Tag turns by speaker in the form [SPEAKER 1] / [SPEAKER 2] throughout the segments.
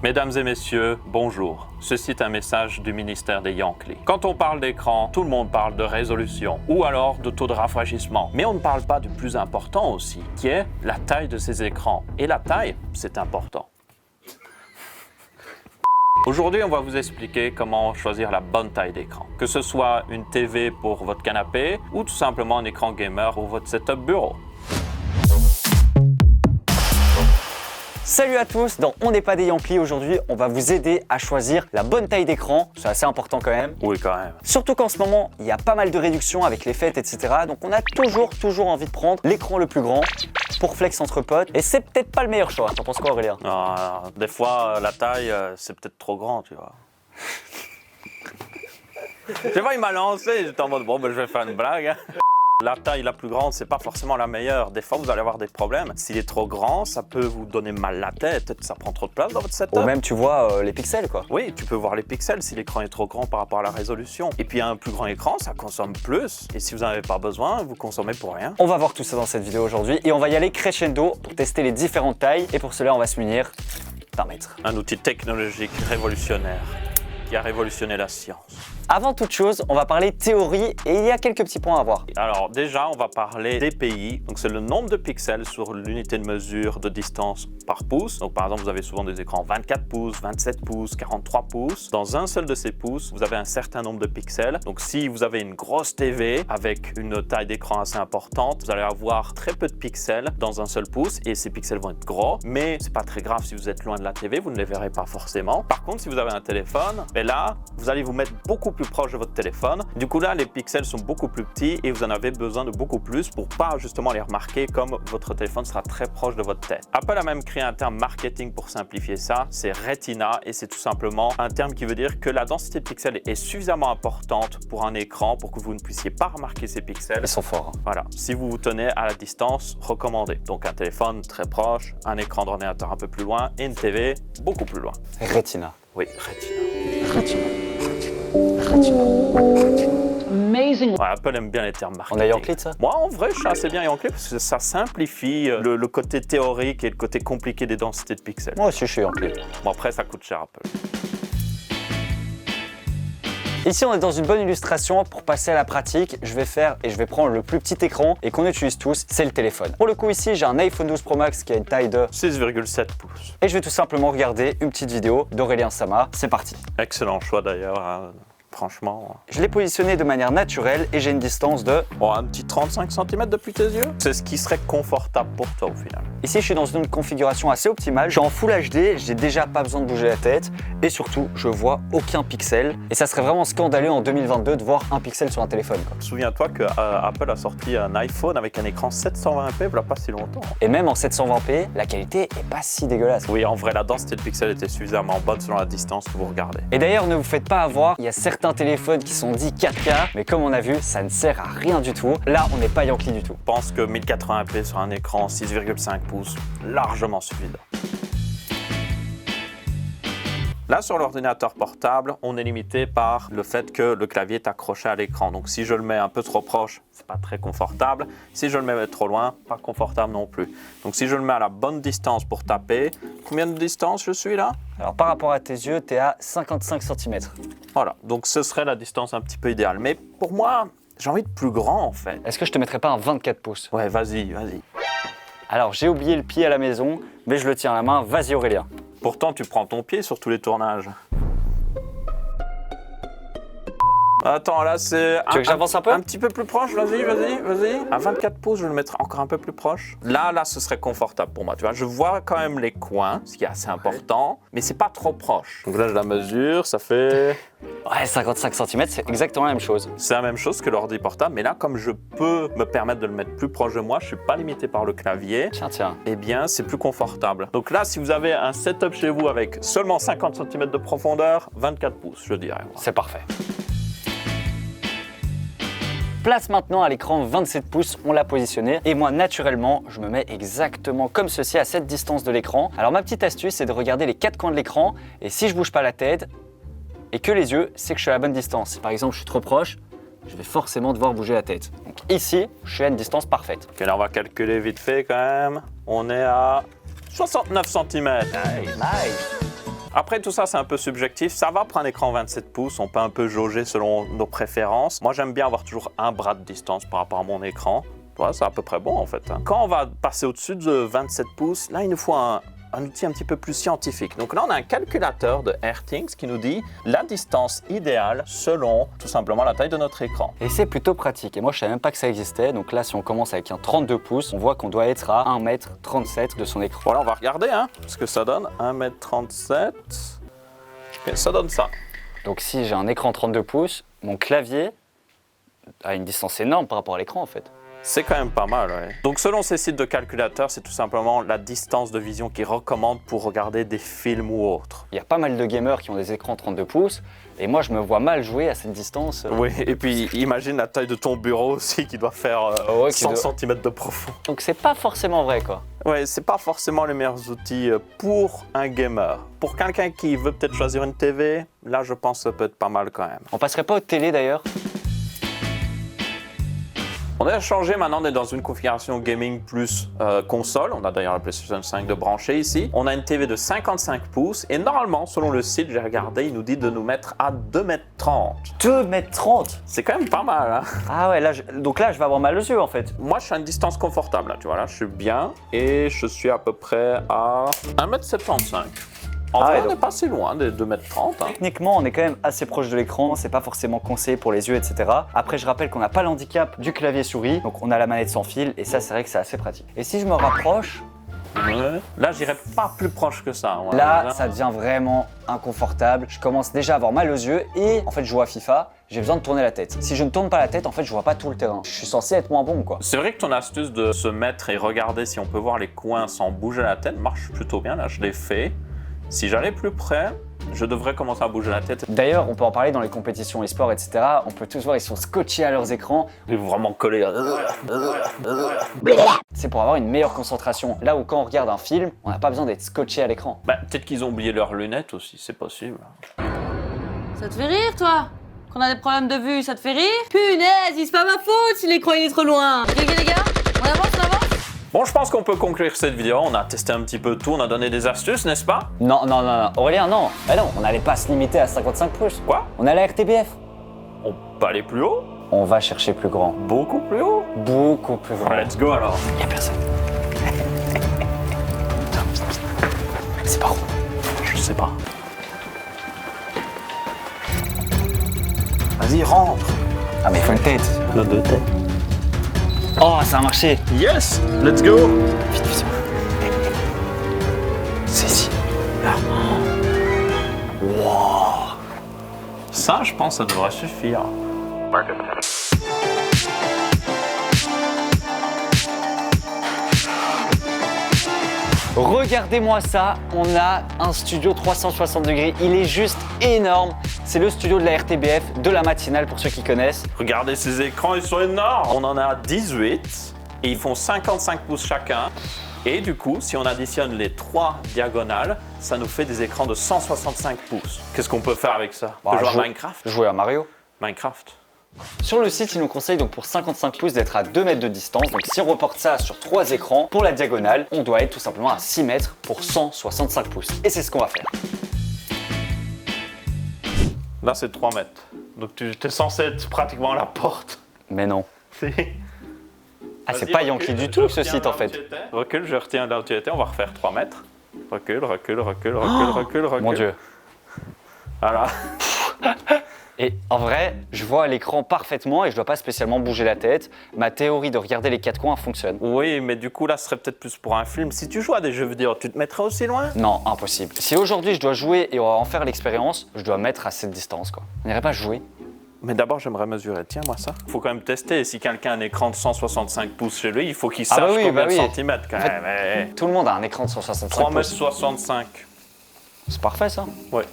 [SPEAKER 1] Mesdames et messieurs, bonjour. Ceci est un message du ministère des Yankees. Quand on parle d'écran, tout le monde parle de résolution ou alors de taux de rafraîchissement. Mais on ne parle pas du plus important aussi, qui est la taille de ces écrans. Et la taille, c'est important. Aujourd'hui, on va vous expliquer comment choisir la bonne taille d'écran. Que ce soit une TV pour votre canapé ou tout simplement un écran gamer pour votre setup bureau.
[SPEAKER 2] Salut à tous, dans On n'est pas des Yankees, aujourd'hui on va vous aider à choisir la bonne taille d'écran, c'est assez important quand même.
[SPEAKER 1] Oui, quand même.
[SPEAKER 2] Surtout qu'en ce moment, il y a pas mal de réductions avec les fêtes, etc. Donc on a toujours envie de prendre l'écran le plus grand pour flex entre potes. Et c'est peut-être pas le meilleur choix, t'en penses quoi Aurélien?
[SPEAKER 1] Des fois, la taille, c'est peut-être trop grand, tu vois. Je sais pas, il m'a lancé, j'étais en mode, bon, ben, je vais faire une blague. Hein. La taille la plus grande, c'est pas forcément la meilleure. Des fois, vous allez avoir des problèmes. S'il est trop grand, ça peut vous donner mal la tête. Ça prend trop de place dans votre setup.
[SPEAKER 2] Ou même, tu vois, les pixels, quoi.
[SPEAKER 1] Oui, tu peux voir les pixels si l'écran est trop grand par rapport à la résolution. Et puis, un plus grand écran, ça consomme plus. Et si vous n'en avez pas besoin, vous consommez pour rien.
[SPEAKER 2] On va voir tout ça dans cette vidéo aujourd'hui. Et on va y aller crescendo pour tester les différentes tailles. Et pour cela, on va se munir d'un mètre.
[SPEAKER 1] Un outil technologique révolutionnaire qui a révolutionné la science.
[SPEAKER 2] Avant toute chose, on va parler théorie et il y a quelques petits points à voir.
[SPEAKER 1] Alors déjà, on va parler DPI. Donc c'est le nombre de pixels sur l'unité de mesure de distance par pouce. Donc par exemple, vous avez souvent des écrans 24 pouces, 27 pouces, 43 pouces. Dans un seul de ces pouces, vous avez un certain nombre de pixels. Donc si vous avez une grosse TV avec une taille d'écran assez importante, vous allez avoir très peu de pixels dans un seul pouce et ces pixels vont être gros. Mais c'est pas très grave si vous êtes loin de la TV, vous ne les verrez pas forcément. Par contre, si vous avez un téléphone, et là, vous allez vous mettre beaucoup plus proche de votre téléphone. Du coup là, les pixels sont beaucoup plus petits et vous en avez besoin de beaucoup plus pour pas justement les remarquer comme votre téléphone sera très proche de votre tête. Apple a même créé un terme marketing pour simplifier ça, c'est Retina et c'est tout simplement un terme qui veut dire que la densité de pixels est suffisamment importante pour un écran pour que vous ne puissiez pas remarquer ces pixels.
[SPEAKER 2] Ils sont forts.
[SPEAKER 1] Voilà, si vous vous tenez à la distance recommandée. Donc un téléphone très proche, un écran d'ordinateur un peu plus loin et une TV beaucoup plus loin.
[SPEAKER 2] Retina.
[SPEAKER 1] Oui, Retina.
[SPEAKER 2] Retina.
[SPEAKER 3] Amazing.
[SPEAKER 1] Ouais, Apple aime bien les termes marketing.
[SPEAKER 2] On est Yankee de ça?
[SPEAKER 1] Moi, en vrai, je suis assez bien Yankee parce que ça simplifie le côté théorique et le côté compliqué des densités de pixels.
[SPEAKER 2] Moi aussi, je suis Yankee.
[SPEAKER 1] Bon, après, ça coûte cher, Apple.
[SPEAKER 2] Ici, on est dans une bonne illustration. Pour passer à la pratique, je vais prendre le plus petit écran et qu'on utilise tous, c'est le téléphone. Pour le coup, ici, j'ai un iPhone 12 Pro Max qui a une taille de
[SPEAKER 1] 6,7 pouces.
[SPEAKER 2] et je vais tout simplement regarder une petite vidéo d'Aurélien Sama. C'est parti.
[SPEAKER 1] Excellent choix d'ailleurs, hein. Franchement.
[SPEAKER 2] Je l'ai positionné de manière naturelle et j'ai une distance de...
[SPEAKER 1] Bon, un petit 35 cm depuis tes yeux. C'est ce qui serait confortable pour toi au final.
[SPEAKER 2] Ici, je suis dans une configuration assez optimale. Je suis en Full HD, j'ai déjà pas besoin de bouger la tête et surtout, je vois aucun pixel. Et ça serait vraiment scandaleux en 2022 de voir un pixel sur un téléphone, quoi.
[SPEAKER 1] Souviens-toi que Apple a sorti un iPhone avec un écran 720p il n'y a pas si longtemps.
[SPEAKER 2] Et même en 720p, la qualité est pas si dégueulasse.
[SPEAKER 1] Oui, en vrai, la densité de pixels était suffisamment bonne selon la distance que vous regardez.
[SPEAKER 2] Et d'ailleurs, ne vous faites pas avoir, il y a certains téléphones qui sont dits 4K, mais comme on a vu, ça ne sert à rien du tout. Là, on n'est pas Yankee du tout.
[SPEAKER 1] Je pense que 1080p sur un écran 6,5 pouces, largement suffisant. Là, sur l'ordinateur portable, on est limité par le fait que le clavier est accroché à l'écran. Donc, si je le mets un peu trop proche, c'est pas très confortable. Si je le mets trop loin, pas confortable non plus. Donc, si je le mets à la bonne distance pour taper, combien de distance je suis là?
[SPEAKER 2] Alors, par rapport à tes yeux, tu es à 55 cm.
[SPEAKER 1] Voilà, donc ce serait la distance un petit peu idéale. Mais pour moi, j'ai envie de plus grand en fait.
[SPEAKER 2] Est-ce que je te mettrais pas un 24 pouces?
[SPEAKER 1] Ouais, vas-y, vas-y.
[SPEAKER 2] Alors, j'ai oublié le pied à la maison, mais je le tiens à la main. Vas-y Aurélien.
[SPEAKER 1] Pourtant, tu prends ton pied sur tous les tournages. Attends, là, c'est...
[SPEAKER 2] Tu veux que j'avance un peu?
[SPEAKER 1] Un petit peu plus proche, vas-y, vas-y, vas-y. À 24 pouces, je vais le mettre encore un peu plus proche. Là, ce serait confortable pour moi, tu vois. Je vois quand même les coins, ce qui est assez important, mais c'est pas trop proche. Donc là, je la mesure, ça fait...
[SPEAKER 2] Ouais, 55 cm, c'est exactement la même chose.
[SPEAKER 1] C'est la même chose que l'ordi portable, mais là, comme je peux me permettre de le mettre plus proche de moi, je suis pas limité par le clavier.
[SPEAKER 2] Tiens.
[SPEAKER 1] Eh bien, c'est plus confortable. Donc là, si vous avez un setup chez vous avec seulement 50 cm de profondeur, 24 pouces, je dirais. Moi.
[SPEAKER 2] C'est parfait. Place maintenant à l'écran 27 pouces, on l'a positionné. Et moi, naturellement, je me mets exactement comme ceci à cette distance de l'écran. Alors ma petite astuce, c'est de regarder les quatre coins de l'écran. Et si je bouge pas la tête et que les yeux, c'est que je suis à la bonne distance. Si par exemple je suis trop proche, je vais forcément devoir bouger la tête. Donc ici, je suis à une distance parfaite.
[SPEAKER 1] Ok, là on va calculer vite fait quand même. On est à 69 cm.
[SPEAKER 2] Nice.
[SPEAKER 1] Après, tout ça, c'est un peu subjectif. Ça va pour un écran 27 pouces. On peut un peu jauger selon nos préférences. Moi, j'aime bien avoir toujours un bras de distance par rapport à mon écran. Ouais, c'est à peu près bon, en fait. Quand on va passer au-dessus de 27 pouces, là, il nous faut un outil un petit peu plus scientifique. Donc là, on a un calculateur de Airthings qui nous dit la distance idéale selon tout simplement la taille de notre écran.
[SPEAKER 2] Et c'est plutôt pratique. Et moi, je savais même pas que ça existait. Donc là, si on commence avec un 32 pouces, on voit qu'on doit être à 1m37 de son écran.
[SPEAKER 1] Voilà, on va regarder ce que ça donne. 1m37. Ok, ça donne ça.
[SPEAKER 2] Donc si j'ai un écran 32 pouces, mon clavier a une distance énorme par rapport à l'écran en fait.
[SPEAKER 1] C'est quand même pas mal, ouais. Donc selon ces sites de calculateurs, c'est tout simplement la distance de vision qu'ils recommandent pour regarder des films ou autres.
[SPEAKER 2] Il y a pas mal de gamers qui ont des écrans 32 pouces et moi je me vois mal jouer à cette distance.
[SPEAKER 1] Oui, et puis imagine la taille de ton bureau aussi qui doit faire 100 cm de profond.
[SPEAKER 2] Donc c'est pas forcément vrai quoi.
[SPEAKER 1] Ouais, c'est pas forcément les meilleurs outils pour un gamer. Pour quelqu'un qui veut peut-être choisir une TV, là je pense que ça peut être pas mal quand même.
[SPEAKER 2] On passerait pas aux télé d'ailleurs?
[SPEAKER 1] On a changé, maintenant on est dans une configuration gaming plus console. On a d'ailleurs la PlayStation 5 de brancher ici. On a une TV de 55 pouces et normalement, selon le site, j'ai regardé, il nous dit de nous mettre à 2m30.
[SPEAKER 2] 2m30?
[SPEAKER 1] C'est quand même pas mal, hein?
[SPEAKER 2] Ah ouais, là, donc là je vais avoir mal aux yeux en fait.
[SPEAKER 1] Moi je suis à une distance confortable, là, tu vois, là je suis bien et je suis à peu près à 1m75. En vrai, on n'est pas si loin des 2m30. Hein.
[SPEAKER 2] Techniquement, on est quand même assez proche de l'écran, c'est pas forcément conseillé pour les yeux, etc. Après, je rappelle qu'on n'a pas l'handicap du clavier souris, donc on a la manette sans fil, et ça, c'est vrai que c'est assez pratique. Et si je me rapproche,
[SPEAKER 1] là, j'irai pas plus proche que ça. Ouais.
[SPEAKER 2] Là, ça devient vraiment inconfortable. Je commence déjà à avoir mal aux yeux, et en fait, je joue à FIFA, j'ai besoin de tourner la tête. Si je ne tourne pas la tête, en fait, je vois pas tout le terrain. Je suis censé être moins bon, quoi.
[SPEAKER 1] C'est vrai que ton astuce de se mettre et regarder si on peut voir les coins sans bouger la tête marche plutôt bien. Là, je l'ai fait. Si j'allais plus près, je devrais commencer à bouger la tête.
[SPEAKER 2] D'ailleurs, on peut en parler dans les compétitions e-sport, etc. On peut tous voir, ils sont scotchés à leurs écrans.
[SPEAKER 1] Ils vont vraiment coller.
[SPEAKER 2] C'est pour avoir une meilleure concentration. Là où quand on regarde un film, on n'a pas besoin d'être scotché à l'écran.
[SPEAKER 1] Bah, peut-être qu'ils ont oublié leurs lunettes aussi, c'est possible.
[SPEAKER 4] Ça te fait rire, toi? Qu'on a des problèmes de vue, ça te fait rire? Punaise, c'est pas ma faute si l'écran il est trop loin. Ok, les gars, on avance, on avance?
[SPEAKER 1] Bon, je pense qu'on peut conclure cette vidéo. On a testé un petit peu tout, on a donné des astuces, n'est-ce pas?
[SPEAKER 2] Non, Aurélien, non. Bah non, on n'allait pas se limiter à 55 pouces.
[SPEAKER 1] Quoi?
[SPEAKER 2] On allait à RTBF.
[SPEAKER 1] On peut aller plus haut?
[SPEAKER 2] On va chercher plus grand.
[SPEAKER 1] Beaucoup plus haut?
[SPEAKER 2] Beaucoup plus grand.
[SPEAKER 1] Let's go alors.
[SPEAKER 2] Y'a personne. C'est par où?
[SPEAKER 1] Je sais pas. Vas-y, rentre.
[SPEAKER 2] Ah mais il faut une tête.
[SPEAKER 1] Le deux têtes.
[SPEAKER 2] Oh, ça a marché.
[SPEAKER 1] Yes, let's go.
[SPEAKER 2] Vite, vite. C'est ici.
[SPEAKER 1] Là. Wow. Ça, je pense, ça devrait suffire.
[SPEAKER 2] Regardez-moi ça, on a un studio 360 degrés, il est juste énorme. C'est le studio de la RTBF, de la matinale pour ceux qui connaissent.
[SPEAKER 1] Regardez ces écrans, ils sont énormes. On en a 18 et ils font 55 pouces chacun. Et du coup, si on additionne les 3 diagonales, ça nous fait des écrans de 165 pouces. Qu'est-ce qu'on peut faire avec ça? On peut jouer à Minecraft?
[SPEAKER 2] Jouer à Mario.
[SPEAKER 1] Minecraft.
[SPEAKER 2] Sur le site, ils nous conseillent donc pour 55 pouces d'être à 2 mètres de distance. Donc si on reporte ça sur 3 écrans, pour la diagonale, on doit être tout simplement à 6 mètres pour 165 pouces. Et c'est ce qu'on va faire.
[SPEAKER 1] Là, c'est 3 mètres. Donc tu es censé être pratiquement à la porte.
[SPEAKER 2] Mais non.
[SPEAKER 1] C'est
[SPEAKER 2] Ah, c'est pas Yankee du tout ce site en fait.
[SPEAKER 1] Recule, je retiens là où tu étais. On va refaire 3 mètres. Recule, recule, recule, recule, recule, recule.
[SPEAKER 2] Mon Dieu.
[SPEAKER 1] Voilà.
[SPEAKER 2] Et en vrai, je vois l'écran parfaitement et je dois pas spécialement bouger la tête. Ma théorie de regarder les 4 coins fonctionne.
[SPEAKER 1] Oui, mais du coup, là, ce serait peut-être plus pour un film. Si tu joues à des jeux vidéo, tu te mettrais aussi loin?
[SPEAKER 2] Non, impossible. Si aujourd'hui je dois jouer et en faire l'expérience, je dois mettre à cette distance quoi. On n'irait pas jouer.
[SPEAKER 1] Mais d'abord, j'aimerais mesurer. Tiens-moi ça. Il faut quand même tester. Si quelqu'un a un écran de 165 pouces chez lui, il faut qu'il sache combien de centimètres quand même.
[SPEAKER 2] En fait, tout le monde a un écran de 165
[SPEAKER 1] 3
[SPEAKER 2] pouces.
[SPEAKER 1] mètres 65.
[SPEAKER 2] C'est parfait ça.
[SPEAKER 1] Ouais.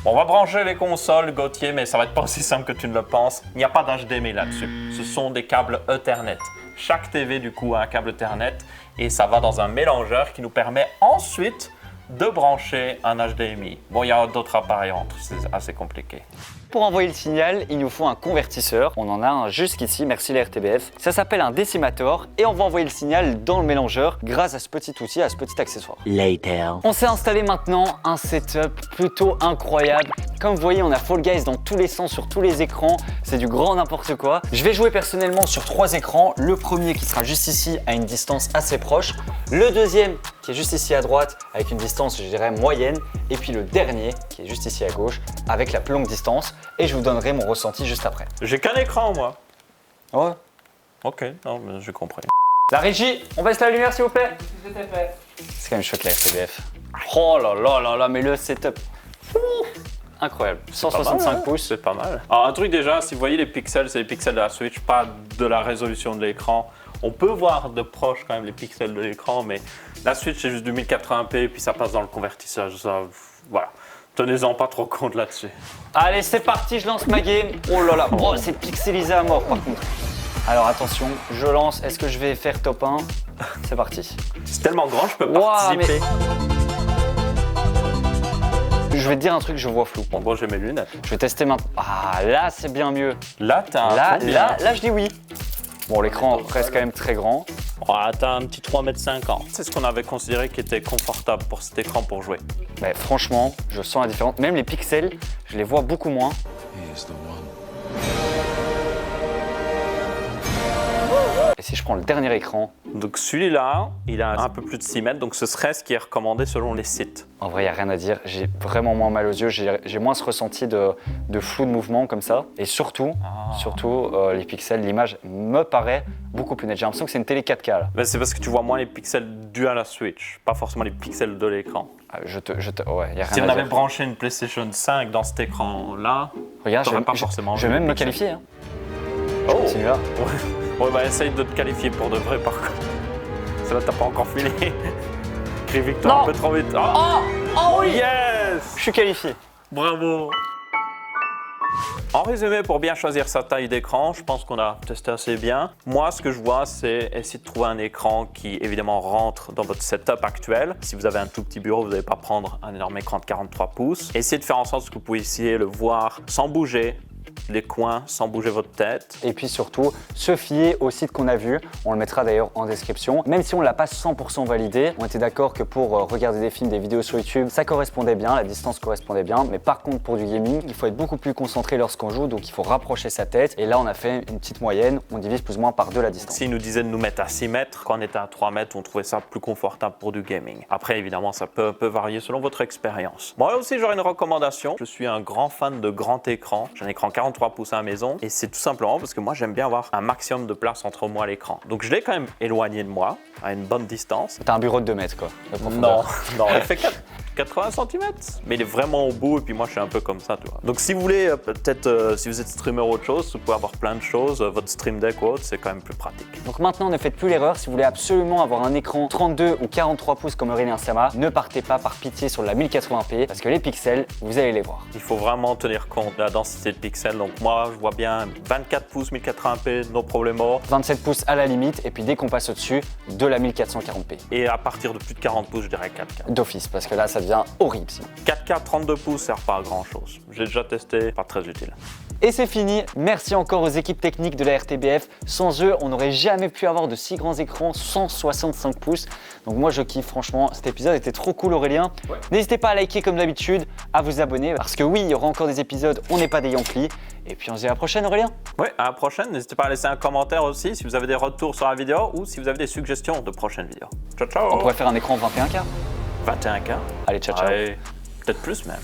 [SPEAKER 1] On va brancher les consoles, Gauthier, mais ça va être pas aussi simple que tu ne le penses. Il n'y a pas d'HDMI là-dessus. Ce sont des câbles Ethernet. Chaque TV, du coup, a un câble Ethernet et ça va dans un mélangeur qui nous permet ensuite de brancher un HDMI. Bon, il y a d'autres appareils entre, c'est assez compliqué.
[SPEAKER 2] pour envoyer le signal, il nous faut un convertisseur. On en a un jusqu'ici, merci la RTBF. Ça s'appelle un décimator et on va envoyer le signal dans le mélangeur grâce à ce petit outil, à ce petit accessoire.
[SPEAKER 5] Later.
[SPEAKER 2] On s'est installé maintenant un setup plutôt incroyable. Comme vous voyez, on a Fall Guys dans tous les sens, sur tous les écrans. C'est du grand n'importe quoi. Je vais jouer personnellement sur 3 écrans. Le premier qui sera juste ici à une distance assez proche. Le deuxième qui est juste ici à droite avec une distance, je dirais, moyenne. Et puis le dernier qui est juste ici à gauche avec la plus longue distance. Et je vous donnerai mon ressenti juste après.
[SPEAKER 1] J'ai qu'un écran, moi.
[SPEAKER 2] Ouais.
[SPEAKER 1] Ok, non, mais j'ai compris.
[SPEAKER 2] La régie, on baisse la lumière s'il vous plaît. C'est quand même chouette la RTBF. Oh là là là là, mais le setup. Incroyable. 165 pouces.
[SPEAKER 1] C'est pas mal. Alors, un truc déjà, si vous voyez les pixels, c'est les pixels de la Switch, pas de la résolution de l'écran. On peut voir de proche quand même les pixels de l'écran, mais la Switch, c'est juste du 1080p et puis ça passe dans le convertisseur. Ça, voilà. Tenez-en pas trop compte là-dessus.
[SPEAKER 2] Allez, c'est parti, je lance ma game. Oh là là, oh, c'est pixelisé à mort par contre. Alors attention, je lance. Est-ce que je vais faire top 1? C'est parti.
[SPEAKER 1] C'est tellement grand, je peux
[SPEAKER 2] Wow,
[SPEAKER 1] participer.
[SPEAKER 2] Je vais te dire un truc, je vois flou.
[SPEAKER 1] Bon, j'ai mes lunettes.
[SPEAKER 2] Je vais tester maintenant. Ah, là, c'est bien mieux.
[SPEAKER 1] Là, t'as un
[SPEAKER 2] Là,
[SPEAKER 1] combien
[SPEAKER 2] là, je dis oui. Bon, l'écran reste quand même très grand.
[SPEAKER 1] Oh, t'as un petit 3,50 m. C'est ce qu'on avait considéré qui était confortable pour cet écran pour jouer.
[SPEAKER 2] Mais franchement, je sens la différence. Même les pixels, je les vois beaucoup moins. Et si je prends le dernier écran,
[SPEAKER 1] Donc celui-là, il a un peu plus de 6 mètres, donc ce serait ce qui est recommandé selon les sites.
[SPEAKER 2] en vrai, il n'y a rien à dire. J'ai vraiment moins mal aux yeux. J'ai moins ce ressenti de flou de mouvement comme ça. Et surtout, les pixels, l'image me paraît beaucoup plus nette. J'ai l'impression que c'est une télé 4K là.
[SPEAKER 1] Ben, c'est parce que tu vois moins les pixels dus à la Switch, pas forcément les pixels de l'écran.
[SPEAKER 2] Ah, ouais, il n'y a rien
[SPEAKER 1] Si
[SPEAKER 2] à
[SPEAKER 1] on avait
[SPEAKER 2] dire.
[SPEAKER 1] branché une PlayStation 5 dans cet écran-là,
[SPEAKER 2] Regarde,
[SPEAKER 1] t'aurais pas forcément
[SPEAKER 2] je
[SPEAKER 1] vu
[SPEAKER 2] vais même
[SPEAKER 1] les
[SPEAKER 2] me
[SPEAKER 1] pixels.
[SPEAKER 2] qualifier. Hein. Je continue là.
[SPEAKER 1] Ouais, bah essaye de te qualifier pour de vrai par contre. Ça là, t'as pas encore filé. Crie victoire
[SPEAKER 2] Non.
[SPEAKER 1] un peu trop vite.
[SPEAKER 2] Oh oui,
[SPEAKER 1] Yes!
[SPEAKER 2] je suis qualifié.
[SPEAKER 1] Bravo! En résumé, pour bien choisir sa taille d'écran, je pense qu'on a testé assez bien. Moi, ce que je vois, c'est essayer de trouver un écran qui, évidemment, rentre dans votre setup actuel. Si vous avez un tout petit bureau, vous n'allez pas prendre un énorme écran de 43 pouces. Essayez de faire en sorte que vous puissiez le voir sans bouger, les coins, sans bouger votre tête.
[SPEAKER 2] Et puis surtout, se fier au site qu'on a vu. On le mettra d'ailleurs en description. Même si on ne l'a pas 100% validé, on était d'accord que pour regarder des films, des vidéos sur YouTube, ça correspondait bien, la distance correspondait bien. Mais par contre, pour du gaming, il faut être beaucoup plus concentré lorsqu'on joue, donc il faut rapprocher sa tête. Et là, on a fait une petite moyenne, on divise plus ou moins par 2 la distance.
[SPEAKER 1] S'ils nous disaient de nous mettre à 6 mètres, quand on était à 3 mètres, on trouvait ça plus confortable pour du gaming. Après, évidemment, ça peut varier selon votre expérience. Moi aussi, j'aurais une recommandation. Je suis un grand fan de grand écran. J'ai un écran 43 pouces à la maison et c'est tout simplement parce que moi, j'aime bien avoir un maximum de place entre moi et l'écran. Donc, je l'ai quand même éloigné de moi, à une bonne distance.
[SPEAKER 2] T'as un bureau de 2 mètres, quoi. de
[SPEAKER 1] Non,
[SPEAKER 2] profondeur.
[SPEAKER 1] non, il fait 80 cm, mais il est vraiment au bout et puis moi je suis un peu comme ça, tu vois. Donc si vous voulez, peut-être si vous êtes streamer ou autre chose, vous pouvez avoir plein de choses, votre Stream Deck ou autre, c'est quand même plus pratique.
[SPEAKER 2] Donc maintenant, ne faites plus l'erreur. Si vous voulez absolument avoir un écran 32 ou 43 pouces comme Aurélien Sama, ne partez pas par pitié sur la 1080p parce que les pixels, vous allez les voir.
[SPEAKER 1] Il faut vraiment tenir compte de la densité de pixels, donc moi je vois bien 24 pouces 1080p, no problemo.
[SPEAKER 2] 27 pouces à la limite et puis dès qu'on passe au-dessus, de la 1440p.
[SPEAKER 1] Et à partir de plus de 40 pouces, je dirais 4K.
[SPEAKER 2] D'office, parce que là, ça devient horrible sinon.
[SPEAKER 1] 4K 32 pouces sert pas à grand chose. J'ai déjà testé, pas très utile.
[SPEAKER 2] Et c'est fini. Merci encore aux équipes techniques de la RTBF. Sans eux, on n'aurait jamais pu avoir de si grands écrans, 165 pouces. Donc moi, je kiffe franchement. Cet épisode était trop cool, Aurélien. Ouais. N'hésitez pas à liker comme d'habitude, à vous abonner, parce que oui, il y aura encore des épisodes. On n'est pas des Yankees. Et puis on se dit à la prochaine, Aurélien.
[SPEAKER 1] Ouais, à la prochaine. N'hésitez pas à laisser un commentaire aussi si vous avez des retours sur la vidéo ou si vous avez des suggestions de prochaines vidéos. Ciao, ciao.
[SPEAKER 2] On pourrait faire un écran 21K.
[SPEAKER 1] 21K.
[SPEAKER 2] Allez, ciao, ciao.
[SPEAKER 1] Ouais, peut-être plus même.